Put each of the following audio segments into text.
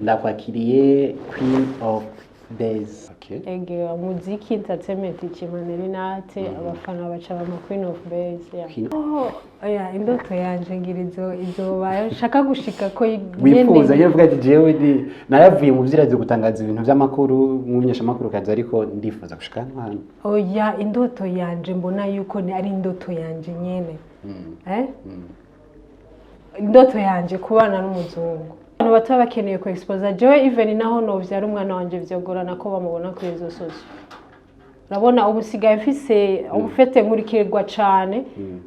ndakwakiriye Queen of Days. Okay. Agira muziki entertainment inyuma Nelly Nat abafana baca bama Queen of Days. Oh, indoto yanje ngirizo izoba shaka gushika ko wifuza yavuga ati jewe ndi naravuye mu vyirazo gutangaza ibintu by'amakuru mu menyeshamakuru kazi ariko ndifuza gushika hano. Oya indoto yanje mbona yuko ni ari indoto yanje nyene. Indoto yanje kubana n'umuzungu. Abantu bataba bakeneye ku expose jewe even naho no vyari umwana wanje vyogorana ko bamubona kuri izo soso. Urabona ubusigaye mfise ubufete nkurikirwa cyane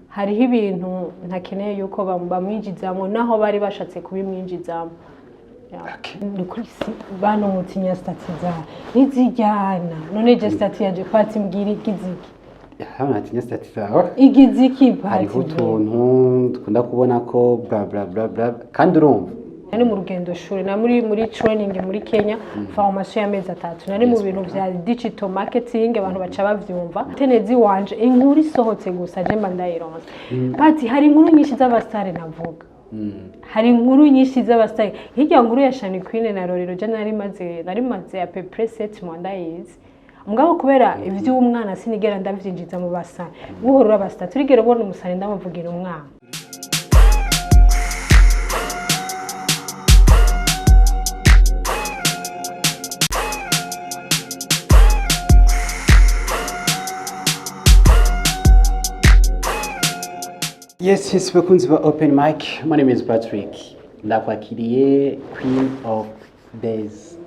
hariho ibintu ntakeneye yuko bamwinjizamo naho bari bashatse kubimwinjizamo. Nukuri bano mutinya statiza nizijyana none je stati yaje pati mbwira igiziki. Hano atinya statiza igiziki pati. Hariho utuntu dukunda kubona ko bla bla bla bla kandi urumva nari mu rugendo shuri na muri training muri Kenya formation y'amezi atatu nari mu bintu vya digital marketing abantu baca bavyumva tenezi wanje inkuru isohotse gusa je mba ndayironse bati hari inkuru nyinshi z'abastare navuga hari inkuru nyinshi z'abastare hirya nkuru ya Shani Queen na Rorero je nari maze à peu près 7 mois ndayizi mugabo kubera ivy'umwana sinigera ndavyinjiza mu basare buhorura abastare turigera ubona umusare ndamuvugira umwana. Yes, bakunzi ba Open Mic. My name is Patrick. Ndakwakiriye Queen of Days.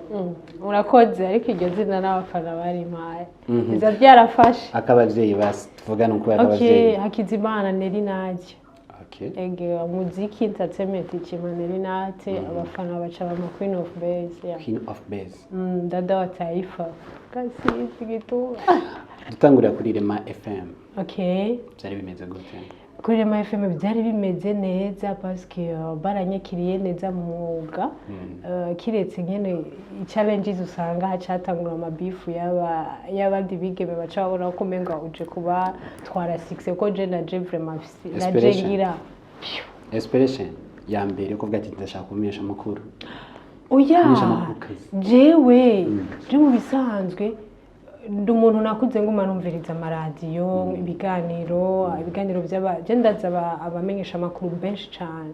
Urakoze ariko iryo zina n'abafana bari maye. Iza byarafashe. Akabavyeyi basi tuvugana uko akabavyeyi. Okay, Hakizimana Nelly Nat. Okay. Agira muziki entertainment inyuma Nelly Nat abafana baca bama Queen of Days. Queen of Days. Dada wa taifa. Kasi gitu. Dutangurira kuri Rema FM. Okay. Byari bimeze gute? Kuri Rema FM byari bimeze neza parce que baranyakiriye neza mu mwuga kiretse nyene challenges usanga hacatangura amabifu y'abandi bigeme baca babona ko menga uje kuba twara 6 ko je na je vraiment na je ngira inspiration ya mbere ko bwati ndashaka kumenyesha amakuru. Oya jewe je mu bisanzwe ndi umuntu nakuze ngo manumviriza amaradiyo ibiganiro by'abagendaza abamenyesha amakuru benshi cyane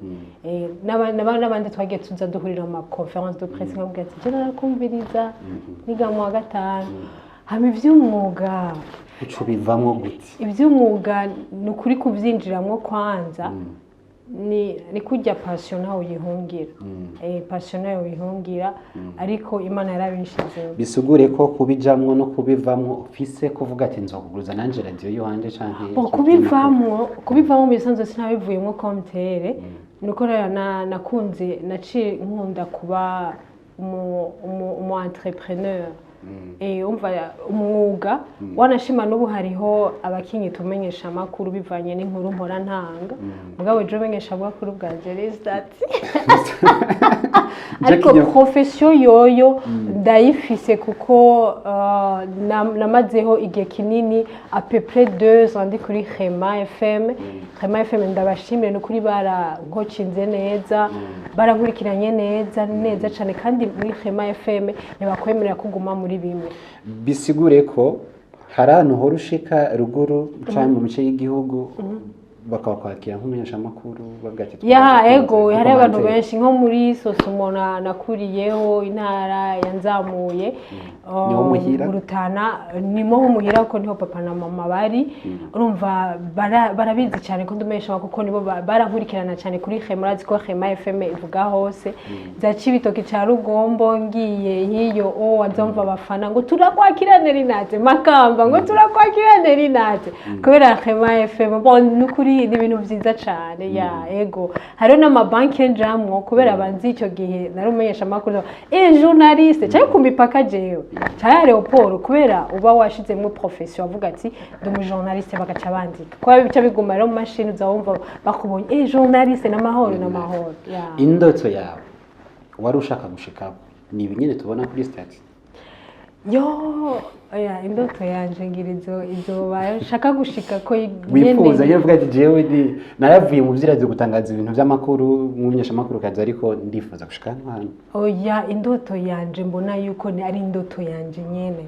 n'abandi twagiye tuza duhurira mu conference de presse nkabwira ati je narakumviriza niga mu wa gatanu hama ivy'umwuga uco bivamwo gute ivy'umwuga ni ukuri kuvyinjiramwo kwanza ni kujya passion nawe uyihungira passion nawe uyihungira ariko Imana yarabinshize bisugure ko kubijamwo no kubivamwo ufise kuvuga ati nzokuguruza nanje radio yo hanje canke kubivamwo bisanzwe sinabivuyemo komtere nuko nakunze naci nkunda kuba umu entrepreneur umva umwuga wanashima n'ubu hariho abakinyi tumenyesha amakuru bivanye n'inkuru mpora ntanga mugabo je menyesha amakuru bwa Jeristat ariko profession yoyo ndayifise kuko namazeho igihe kinini à peu près 2 ans ndi kuri Rema FM ndabashimire no kuri barankocinze neza barankurikiranye neza cyane kandi muri Rema FM ntibakwemerera kuguma muri bimwe bisigure ko hari ahantu hora ushika ruguru cyane mu mice y'igihugu bakakwakira nk'umunyesha amakuru babwate ego hari abantu benshi nko muri Sosumo nakuriyeho intara yanzamuye Burutana nimo muhira ko niho papa na mama bari urumva barabizi cyane ko ndumesha kuko nibo barankurikirana cyane kuri Rema ko Rema FM ivuga hose zaci bitoki ca Rugombo ngiye hiyo azomva abafana ngo turakwakira Nelly Nat Makamba ngo turakwakira Nelly Nat kubera Rema FM nukuri ibintu byiza cyane ego hariho n'amabanki njamwo kubera abanzi icyo gihe narumenyesha amakuru journaliste cyane kumipaka jewe cyane Leopold kubera uba washizemo profession avuga ati ndi mu journaliste bagaca bandika kwa bica biguma rero mu machine uzawumva bakubonye journaliste n'amahoro indoto yawe wari ushaka gushika ni ibinyene tubona kuri stats yo oya indoto yanje ngira izo bashaka gushika ko wifuza iyo uvuga ati jewe naravuye mu vyirazi gutangaza ibintu vy'amakuru mwumyesha amakuru kazi ariko ndifuza gushika hano oya indoto yanje mbona yuko ni ari indoto yanje nyene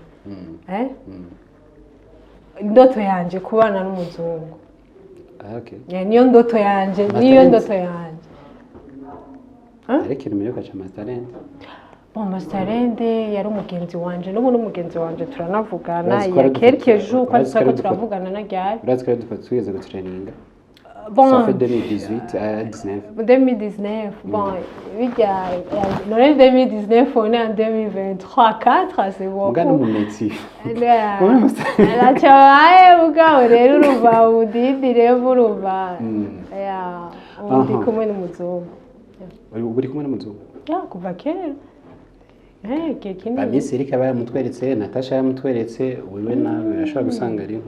indoto yanje kubana n'umuzungu okay niyo ndoto yanje ariko imeruka cha Masterend Masterend yari umugenzi wanje n'ubu n'umugenzi wanje turanavugana ya quelques jours kwa sako turavugana na ryari urazi ko twigeze gutraininga ça fait 2018 bon non 2019 on est en 2023 4 c'est bon mugana umuneti la chawaye uga rero uruva udidire vuruva ya undi kumwe n'umuzungu uri kumwe n'umuzungu ya kuva kera Bamisi Erika bayamutweretse Natasha yamutweretse wewe nawe urashobora gusanga ari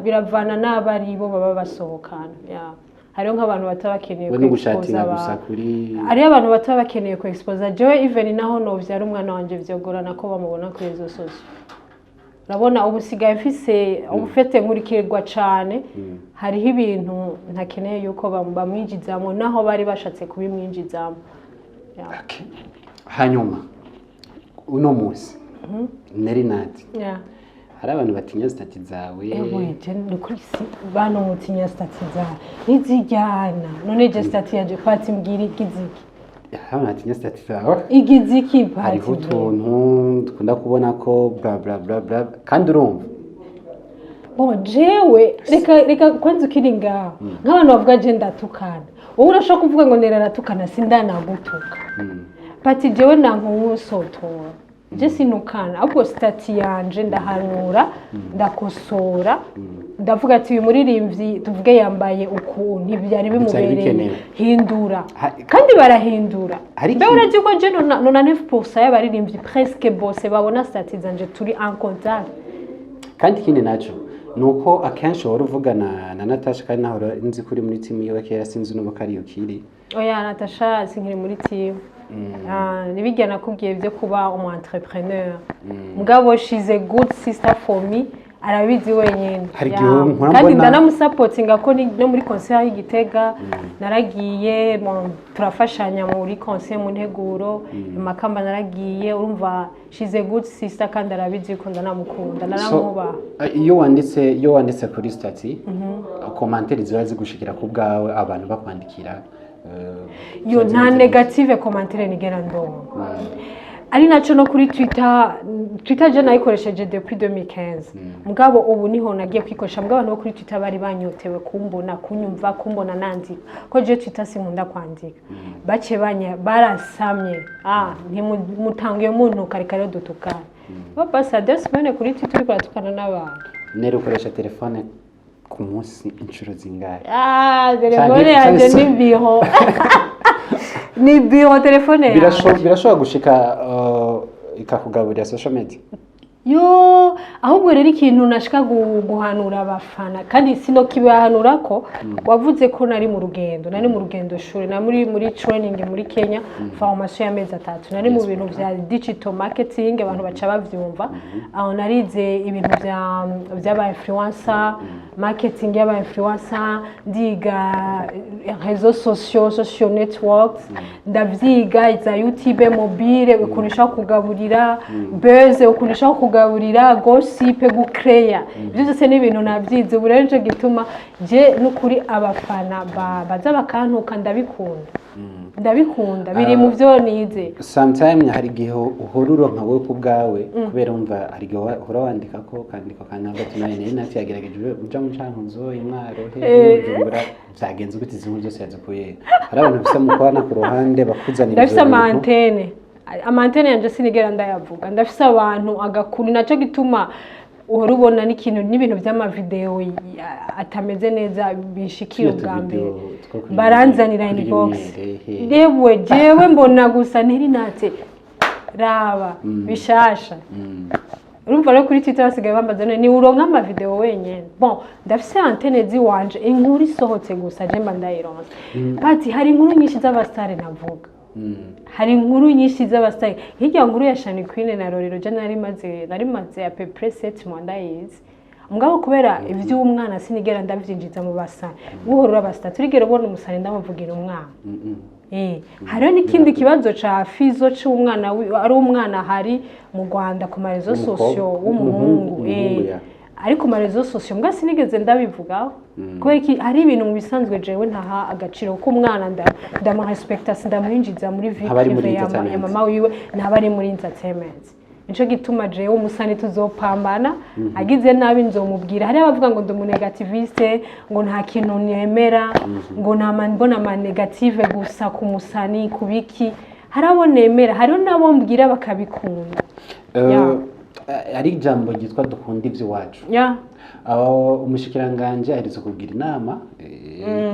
biravana n'abari bo baba basohokana hariho nk'abantu batabakeneye kwispoza gusa kuri ari abantu batabakeneye kwispoza jewe even naho novyara umwana wanje vyogorana ko bamubona kuri izo soso urabona ubusigaye mfise ubufete nkurikirwa cane hariho ibintu ntakeneye yuko bamwijizamo naho bari bashatse kubimwijizamo Okay. Hanyuma uno musi Nelly Nat hari abantu batinya stati zawe ni kuri bano mutinya stati zawe nizijyana none je stati yaje kwati mbwira igiziki abantu batinya stati zawe igiziki pati hariho utuntu dukunda kubona ko bla bla bla bla kandi urumva jewe reka kwanza ukiri ngaho nk'abantu bavuga je ndatukana wowe urashaka kuvuga ngo neraratukana sindanagutuka pati jewe nanka uwusotora je sinukana ahubwo stati yanje ndahanura ndakosora ndavuga ati uyu muririmbyi tuvuge yambaye ukuntu ibyari bimubereye hindura kandi barahindura mbe urazi ko je 99% y'abaririmbyi presque bose babona stati zanje turi en contact kandi kindi naco nuko akenshi wari uvugana na Natasha kandi naho nzi kuri muri team yiwe kera sinzi nuko ari ukiri oya Natasha sinkiri muri team nibijya nakubwiye byo kuba umu entrepreneur mugabo she's a good sister for me arabizi wenyine kandi ndanamusapotinga ko no muri concert y'Igitega naragiye turafashanya muri concert mu nteguro Makamba naragiye urumva she's a good sister kandi arabizi ko ndanamukunda naramuba iyo wanditse kuri stati commentaire ziba zigushikira ku bwawe abantu bakwandikira yo nta negative commentaire nigera ndongo ari naco no kuri Twitter je nayikoresheje depuis 2015 mugabo ubu niho nagiye kwikoresha mugabo abantu bo kuri Twitter bari banyotewe kumbona kunyumva kumbona nandika ko je Twitter sinkunda kwandika bace barasamye ntimutangiye umuntu karikare dutukana bapasa desmene kuri Twitter uriko ratukana n'abantu nero ukoresha telefone ku munsi inshuro zingahe telefone yaje ni biro ni biro telefone birashobora gushika ikakugaburira social media yo ahubwo rero ikintu nashika guhanura abafana kandi sino kibahanura ko wavuze ko nari mu rugendo shuri na muri training muri Kenya formation y'amezi 3 nari mu bintu vya digital marketing abantu baca bavyumva aho narize ibintu by'aba influencer marketing y'aba influencer ndiga réseaux sociaux social networks ndavyiga za YouTube mobile ukunisha kugaburira buzz ukunisha kugaburira gossip gucreya ibyo byose ni ibintu nabyize ubu rero nje gituma je n'ukuri abafana baza bakantuka ndabikunda biri mu byo nize sometimes hari gihe uhoruro nkawe ku bwawe kubera umva hari gihe uhora wandika ko kandika kandi hagati nayo Nati yagerageje uja mu cankuzo imwaro Bujumbura byagenze gute izintu byose yazikuye hari abantu bise mu kwana ku ruhande bakuzanira ndafise amantene yanje sinigera ndayavuga ndafise abantu agakuri naco gituma uhora ubona n'ibintu by'amavideo atameze neza bishikira ubwambere baranzanira inbox yewe jewe mbona gusa Nelly Nat raba bishasha urumva rero kuri Twitter basigaye bambaza ni uronka amavideo wenyene bon ndafise antene ziwanje inkuru isohotse gusa je mba ndayironse bati hari inkuru nyinshi z'abastare navuga hari inkuru nyinshi z'abasitari hirya nkuru ya Shani Queen na Rorero je nari maze ya peu 7 mois ndayizi mugabo kubera ivy'umwana sinigera ndavyinjiza mu basani buhorura abasitari turigera ubona umusani ndamuvugira umwana hariho n'ikindi kibazo ca fizo c'umwana ari umwana hari mu Rwanda ku marezo sosio w'umuhungu ariko marezo sosio mbwa sinigeze ndabivugaho kubera hari ibintu mu bisanzwe jewe ntaha agaciro ko umwana ndamu respecta sindamuhinjiza muri vie prive ya mama wiwe nabari muri entertainment nico gituma jewe umusani tuzopambana agize nabi nzomubwira hari abavuga ngo ndomu negativiste ngo nta kintu nemera ngo mbona ama negative gusa ku musani kubiki harabo nemera hariho nabo mbwira bakabikunda ari ijambo ryitwa dukunda ivy'iwacu umushikiranganje aherutse kugira inama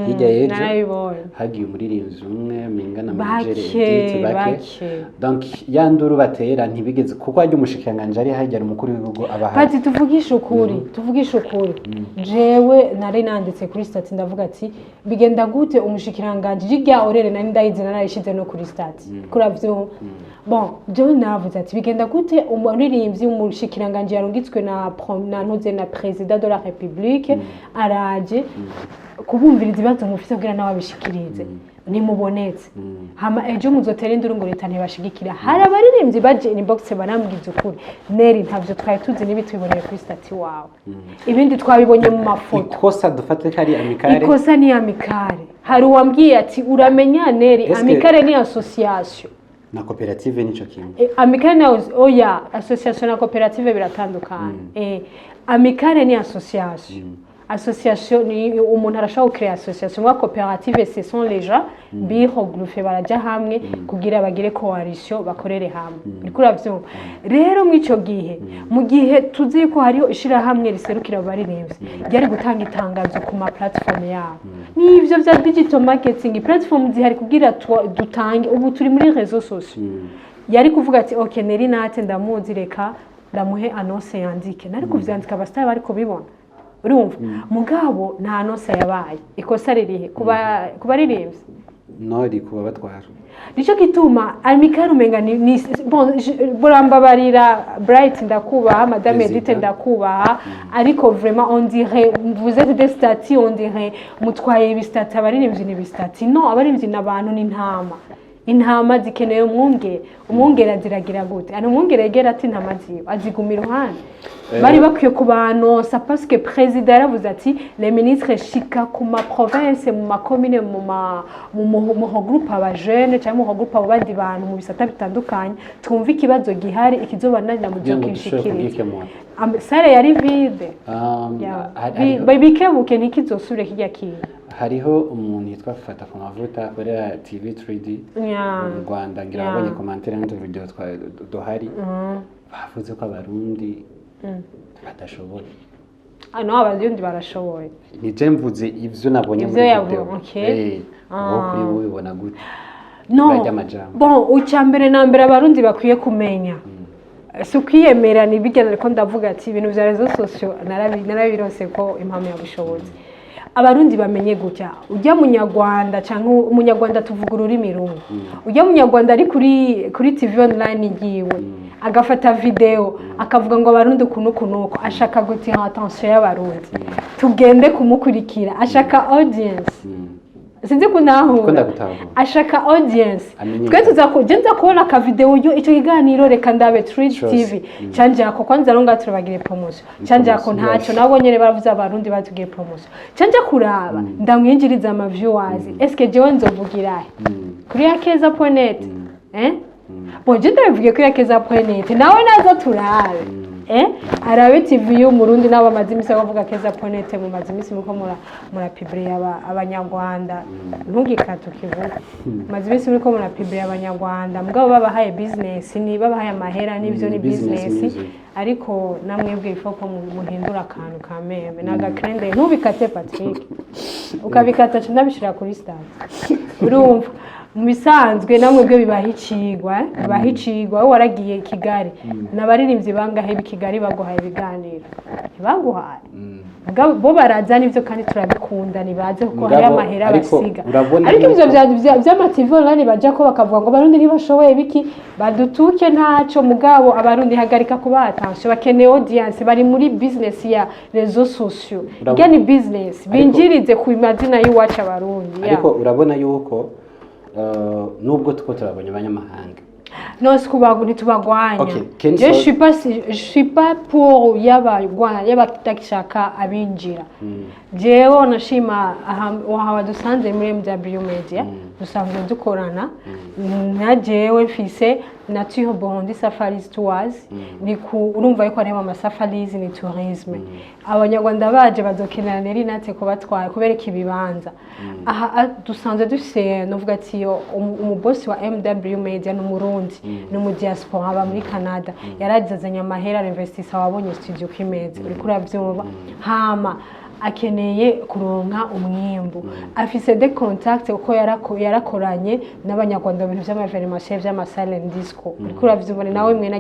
hirya y'ejo hagiye umuririmbyi umwe mingana manager bake donc yanduru batera ntibigeze kuko ajya umushikiranganje ari hajya umukuru w'ibihugu abaha ati tuvugisha ukuri jewe nari nanditse kuri stat ndavuga ati bigenda gute umushikiranganje jirya orere nari ndayize narayishize no kuri stat kuravyo bon jewe navuze ati bigenda gute umuririmbyi umushikiranganje yarungitswe na ntuze na president de la République araje kubumviriza ibibazo mufise kugira nawe abishikirize nimubonetse hama ejo muzotera induru ngo leta ntibashigikira hari abaririmbyi baje inbox barambwiza ukuri Nelly ntavyo twari tuzi n'ibitwiboneye kuri stati wawe ibindi twabibonye mu mafoto ikosa dufate kari amicale ikosa ni amicale hari uwambwiye ati uramenya Nelly amicale ni association na koperative nico kimwe amicale na association na koperative biratandukanye amicale ni association ni umuntu arashaka créer association wa coopérative ce sont les gens biregroupé baraja hamwe kugira bagire coalition bakorere hamwe uriko uravyumva rero mwico gihe mu gihe tuzi ko hariho ishira hamwe riserukira abaririmbyi ryari gutanga itangazo ku ma platform yabo n'ivyo vya digital marketing platform zihari kugira dutange ubu turi muri réseaux sociaux yari kuvuga ati okay Nelly Nat ndamuzi reka ndamuhe annonce yandike nari kuvyandika abasitari bariko bibona urumva mugabo nta annonce yabaye ikosa ririhe kuba ririmbye nori kuba batwara nico gituma amicale umenga ni bon burambabarira Bright ndakubaha madame Edith ndakubaha ariko vraiment on dirait vous êtes des statuts on dirait mutwaye ibistati abaririmbyi ni bistati no abaririmbyi nabantu ni intama zikeneye umwungere aziragira gute ana umwungere yegera ati intama ziyo azigumira uruhande bari bakwiye kubanonsa parce que président yaravuze ati les ministres shika ku ma province mu ma commune mu regroupe aba jeune cyangwa mu regroupe abandi bantu mu bisata bitandukanye twumva ikibazo gihari ikizobananira mu gihe kishikiriza sare yari vide bikebuke nikizosubire kijya kintu hariho umuntu yitwa fata ku mavuta akorera TV 3D mu Rwanda ngira abonye commentaire n'utu video duhari bavuze ko abarundi badashoboye no abarundi barashoboye ni je mvuze ivyo nabonye muri video aho kuri wowe ubona gute no bon ucyambere nambere abarundi bakwiye kumenya sukwiyemera ni bigenda ko ndavuga ati ibintu vya réseaux sociaux narabirose ko impamwe yabushobozi abarundi bamenye gutya ujya munyarwanda cyangwa umunyarwanda tuvuga ururimi rumwe ujya munyarwanda ari kuri TV online igiwe agafata video akavuga ngo abarundi kunuko ashaka gutira attention y'abarundi tugende kumukurikira ashaka audience sinzi kunahura ashaka audience twe tuzakugenza kubona ka video yo icyo kiganiro reka ndabe TV canje ako kwanza ronga turabagire promotion canje ako ntacyo nabo nyene baravuze abarundi batugiye promotion canje kuraba ndamwinjiriza ama viewers eske jewe nzovugira kuri yakeza.net boje ndavuge kuri yakeza.net nawe nazo turabe arabe TV yo murundi nabo amazimisi bavuga keza.net mu mazimisi muko mura publier abanyarwanda ntugikatu kivuga mazimisi muko mura publier abanyarwanda mugabo babahaye business ni babahaye amahera n'ivyo ni business ariko namwebwe ifoko muhindura akantu kameme naga krende ntubikate Patrick ukabikata cyandabishira kuri stade urumva mu bisanzwe namwe byo bibahicigwa wowe waragiye Kigali n'abaririmbyi bangahe Kigali baguhaye ibiganiro ntibaguhaye bo baraza nivyo kandi turabikunda nibaze kuko hari amahera basiga ariko ivyo vy'amativi online baja ko bakavuga ngo abarundi ntibashoboye biki badutuke ntaco mugabo abarundi hagarika kuba attention bakeneye audience bari muri business ya réseaux sociaux gani business binjirize ku imazina y'uwacu abarundi ariko urabona yuko nubwo tuko turabonye abanyamahanga non ntitubagwanya je suis pas pour y'abatakishaka abinjira jewe nashima aha dusanze muri MW Media dusanzwe dukorana na jewe mfise nature Burundi Safaris Tours ni urumva yuko arema amasafaris ni tourisme abanyarwanda baje bazokenera Nelly Nat ko batwaye kubereka ibibanza aha dusanzwe dufise novuga ati umubosi wa MW Media no Murundi no mu diaspora aba muri Canada yaragizanye amahera investisseur wabonye studio kimeze uri kurabyumva hama akeneye kuronka umwimbu afise de contact uko yarakoranye n'abanyarwanda bintu by'amaverimation by'amasilent disco uri kuravyumva nawe mwene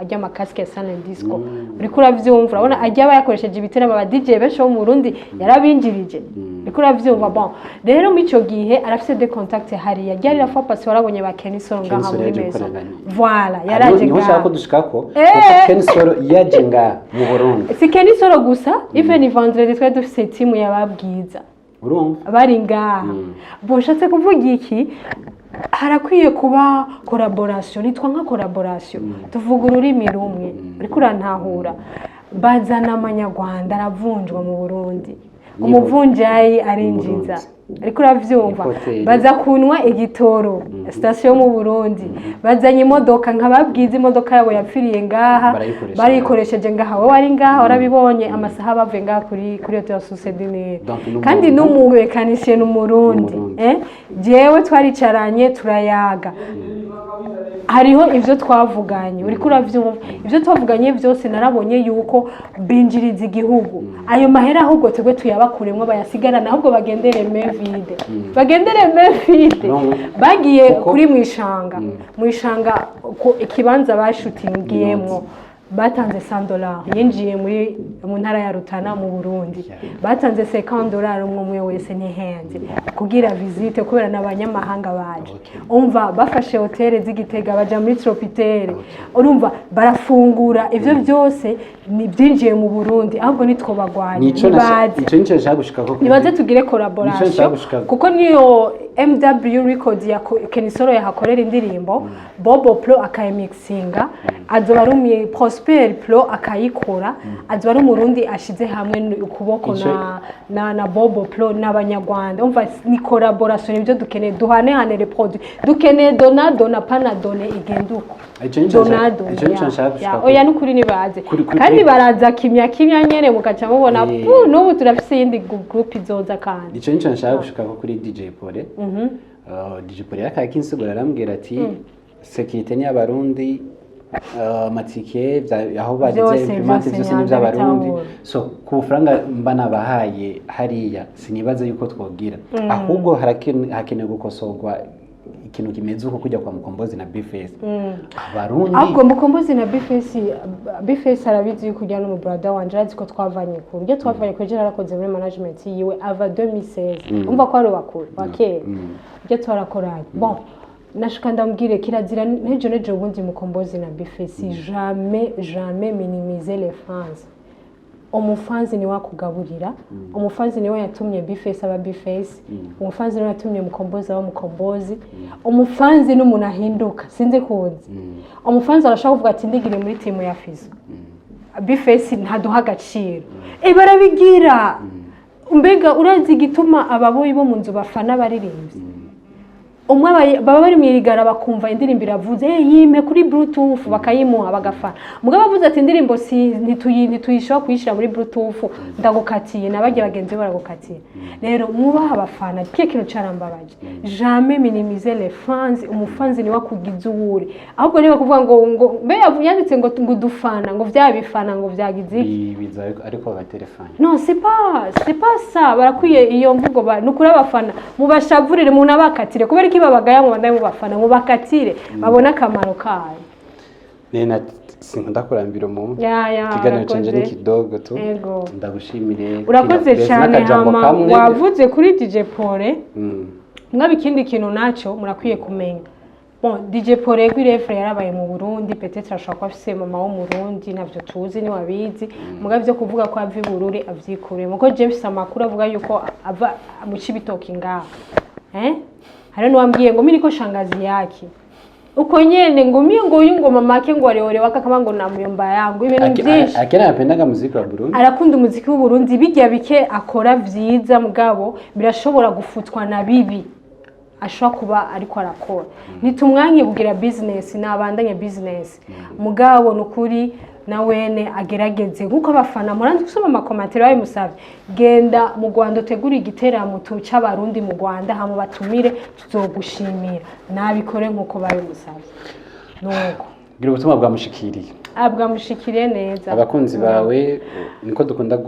ajya amacaske ya silent disco uri kuravyumva urabona ajya bayakoresheje ibiteramo aba DJ benshi bo mu Burundi yarabinjirije uri kuravyumva bon rero mu ico gihe arafise de contact hari yari rafa passe warabonye ba Kenny Solo ngaha muri mezo voilà yaraje ngaha niho ko dushikako Kenny Solo yaje ngaha mu Burundi si Kenny Solo gusa even vendredi twa dufise timu y'ababwiza urumva bari ngaha boshatse kuvuga iki harakwiye kuba collaboration nitwa nka collaboration tuvuga ururimi rumwe ariko urantahura bazana amanyarwanda aravunjwa mu Burundi umuvunjayi arinjiza ariko uravyumva baza kunwa igitoro station mu Burundi bazanye imodoka nkababwiza imodoka yabo yapfiriye ngaha barikoresheje ngaha wowe ari ngaha urabibonye amasaha bavuye ngaha kuri hotel Susedine kandi n'umumekanisiye n'umurundi jewe twaricaranye turayaga hariho ivyo twavuganye uri kuravyumva ivyo twavuganye byose narabonye yuko binjiriza igihugu ayo mahera ahubwo twebwe tuyabakuremwe bayasigarana ahubwo bagendere mevide bagiye kuri mwishanga ikibanza bashutingiyemwo batanze $100 yinjiye mu ntara ya Rutana mu Burundi batanze $50 umwe wese ntihenze kugira visite kubera n'abanyamahanga baje umva bafashe hotel z'Igitega baja muri Tropitele urumva barafungura ivyo byose ni byinjiye mu Burundi ahubwo nitwobagwanye nico nshaka gushika ko nibaze tugire collaboration kuko niyo MW Record ya Kenny Solo yahakorera indirimbo Bobo Pro akayimixinga azoba ari Prosper Pro akayikora azoba ari umurundi ashize hamwe ukuboko na Bobo Pro n'abanyarwanda umva ni collaboration ibyo dukeneye duhane les produits dukeneye dona pana done igenduko donado oya nukuri nibaze kandi baraza kimya nyene mugaca mubona n'ubu turafise yindi group izoza kandi ico nico nshaka gushika ko kuri DJ Pole DJ Pole yakakinsigura arambwira ati sekirite ni abarundi matike aho bagize impamvu byose ni by'abarundi so ku franga mbana bahaye hariya sinibaze yuko twogira ahubwo harakenewe gukosorwa ikintu kimeze uko kujya kwa Mukombozi na Bface abarundi ahubwo Mukombozi na Bface arabizi kujya no mu brother wanje azi ko twavanye ku buryo twavanye ko je narakoze muri management yiwe ava 2016 umva ko ari bakuru bakeye byo twarakoranye bon nashaka ndambwire kirazira nejo ubundi Mukombozi na Bface jamais minimiser les fans umufanzi ni wakugaburira umufanzi niwe yatumye Bface aba Bface umufanzi niwe yatumye Mukombozi aba Mukombozi umufanzi n'umuntu ahinduka sinzi kuzi umufanzi arashaka kuvuga ati ndigire muri team ya Fizo Bface ntaduha agaciro barabigira mbega urazi gituma ababoyi bo mu nzu bafana baririmbye umwe baba bari mwirigara bakumva indirimbo iravuze yime kuri bluetooth bakayimuha bagafana mugabo bavuze ati indirimbo si ntituyishobora kuyishira muri bluetooth ndagukatiye nabagiye bagenzi baragukatiye rero mubaha abafana kiye kintu carambabaje jamais minimiser les fans umufanzi ni wakugize uwuri ahubwo niba kuvuga ngo mbe yanditse ngo dufana ngo vyabifana ngo vyagize biza ariko ba telefone non c'est pas ça barakwiye iyo mvugo nukuri abafana mubashavurire mu nabakatire kubera iki babagaya mu bandi mu bafana mu bakatire babona akamaro kayo. Nena sinkunda kurambira umuntu. Ya Kiganiro canje ni kidogo tu. Ndagushimire. Urakoze cyane hama wavuze kuri DJ Pole. Mwabe ikindi kintu naco murakwiye kumenya. Bon, DJ Pole gwirefre yarabaye mu Burundi, peut-être ashaka ko afise mama wo mu Burundi navyo tuzi ni wabizi. Mugabo byo kuvuga ko avi Bururi avyikure. Muko James Amakuru avuga yuko ava mu Cibitoki ngaho. Hari n'uwambwiye ngo mimi niko shangazi yake. Uko nyene ngo mimi ngo uyu ngo mama yake ngo areore wakakama ngo namuyomba yangu ibintu byinshi. Akena apendaga muziki wa Burundi. Arakunda umuziki w'u Burundi bijya bike akora vyiza mugabo birashobora gufutwa na bibi. Ashobora kuba ariko arakora nitumwangiye kugira business nabandanye business mugabo nukuri nawene agerageze nkuko abafana muranzi gusoma amakomentari yawe musavye genda mu Rwanda utegura igiteramo tuca abarundi mu Rwanda hamu batumire tuzogushimira nabikore nkuko bayo musavye nuko gira ubutumwa bwamushikiriye abwamushikiriye neza abakunzi bawe niko dukunda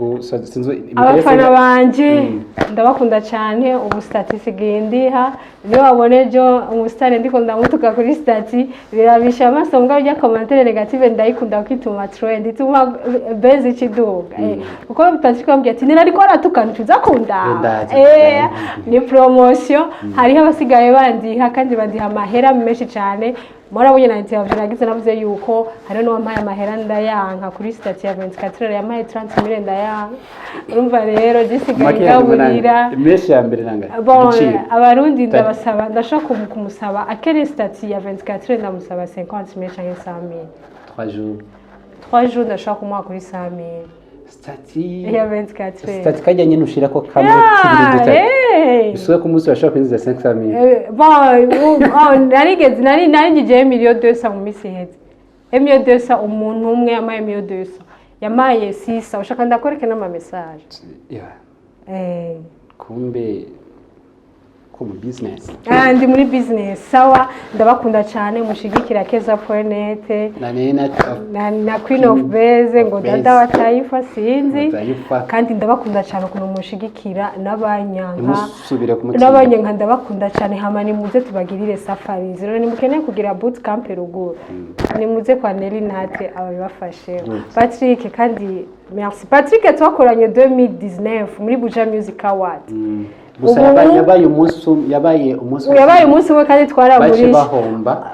sinzo abafana banje ndabakunda cyane ubu status gendiha niyo wabonejo umusitari ndiko ndamutuka kuri stati birabisha amaso mbwa bya commentaire negative ndayikunda kwituma trend ituma base ikiduga uko bitashika mbya ati nari ko aratukana tuzakunda ni promotion hariho abasigaye bandiha kandi bandiha amahera menshi cyane Mwarabonye na interview nagize navuze yuko hari no wampaye amahera ndayanka kuri stati ya 24 yamaye 30 ndayanka urumva rero gisigaye gaburira menshi ya mbere nanga biciye abarundi ndabasaba ndashaka kumusaba akere stati ya 24 ndamusaba 50,000 cyangwa 100,000 3 jours ndashaka kumuha kuri 100,000 stati ya 24 stati kajyanye nushira ko kamwe kibiri Isuwe ku munsi washaka kwinjiza 5,000. Bon, nari ngije $1,200,000 mu misi heze. $1,200,000 umuntu umwe yamaye $1,200,000. Yamaye 6 ushaka ndakoreke n'ama message. Kumbe mu business. Ndi muri business sawa ndabakunda cyane mushigikira keza.net na Queen of Base ngo dada wa taifa sinzi kandi ndabakunda cyane kuno mushigikira n'abanyanka ndabakunda cyane hamani muze tubagirire safari zero nimukeneye kugira boot camp ruguru nimuze kwa Nelly Nat ababafashe Patrick kandi merci Patrick twakoranye 2019 muri Buja Music Award Gusa yabaye umunsi we kandi twaramurisha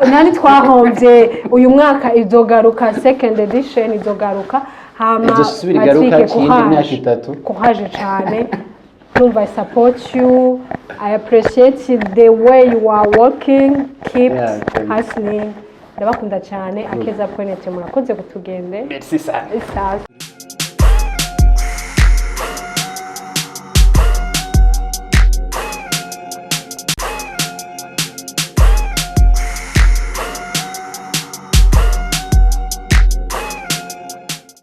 nani twahombye uyu mwaka izogaruka second edition izogaruka hama kuhaje cyane numva I support you I appreciate the way you are working keep hustling ndabakunda cyane akeza.net murakoze kutugende merci sana